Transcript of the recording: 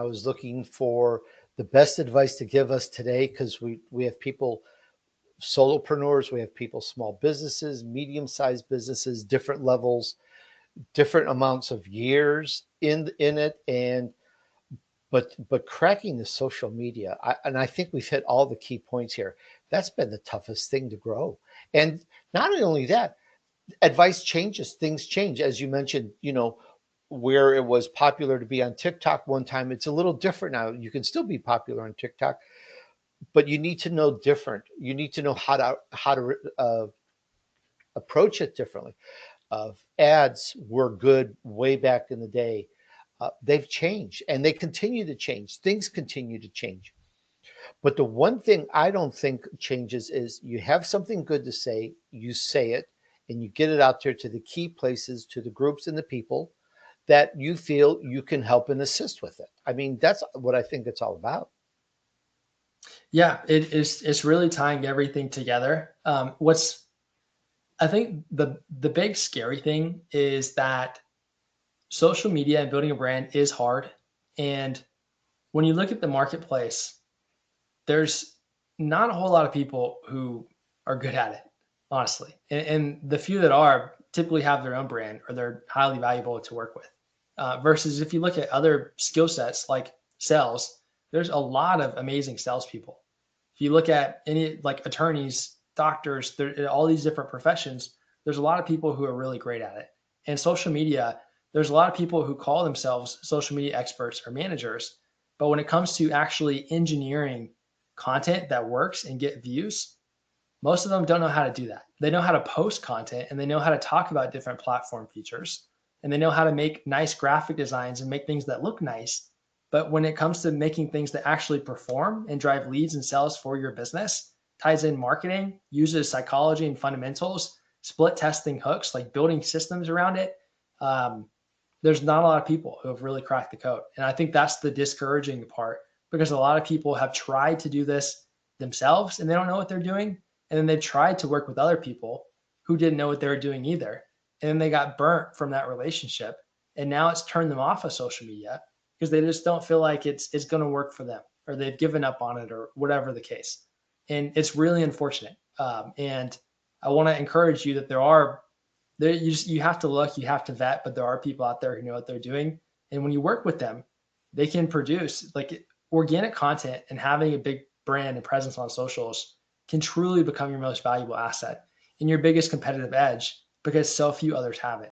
I was looking for the best advice to give us today because we have people, solopreneurs, we have people, small businesses, medium-sized businesses, different levels, different amounts of years in it, and but cracking the social media, and I think we've hit all the key points here. That's been the toughest thing to grow. And not only that, advice changes, things change. As you mentioned, where it was popular to be on TikTok one time, it's a little different now. You can still be popular on TikTok, but you need to know different. You need to know how to approach it differently. Ads were good way back in the day. They've changed and they continue to change. Things continue to change. But the one thing I don't think changes is you have something good to say, you say it, and you get it out there to the key places, to the groups and the people that you feel you can help and assist with it. I mean, that's what I think it's all about. Yeah, it's really tying everything together. What's I think the big scary thing is that social media and building a brand is hard. And when you look at the marketplace, there's not a whole lot of people who are good at it, honestly. And the few that are typically have their own brand or they're highly valuable to work with. Versus if you look at other skill sets like sales, there's a lot of amazing salespeople. If you look at any like attorneys, doctors, all these different professions, there's a lot of people who are really great at it. And social media, there's a lot of people who call themselves social media experts or managers. But when it comes to actually engineering content that works and get views, most of them don't know how to do that. They know how to post content and they know how to talk about different platform features and they know how to make nice graphic designs and make things that look nice. But when it comes to making things that actually perform and drive leads and sales for your business, ties in marketing, uses psychology and fundamentals, split testing hooks, like building systems around it. There's not a lot of people who have really cracked the code. And I think that's the discouraging part because a lot of people have tried to do this themselves and they don't know what they're doing. And then they've tried to work with other people who didn't know what they were doing either. And then they got burnt from that relationship. And now it's turned them off of social media because they just don't feel like it's going to work for them or they've given up on it or whatever the case. And it's really unfortunate. And I want to encourage you that you have to look, you have to vet, but there are people out there who know what they're doing. And when you work with them, they can produce like organic content, and having a big brand and presence on socials can truly become your most valuable asset and your biggest competitive edge because so few others have it.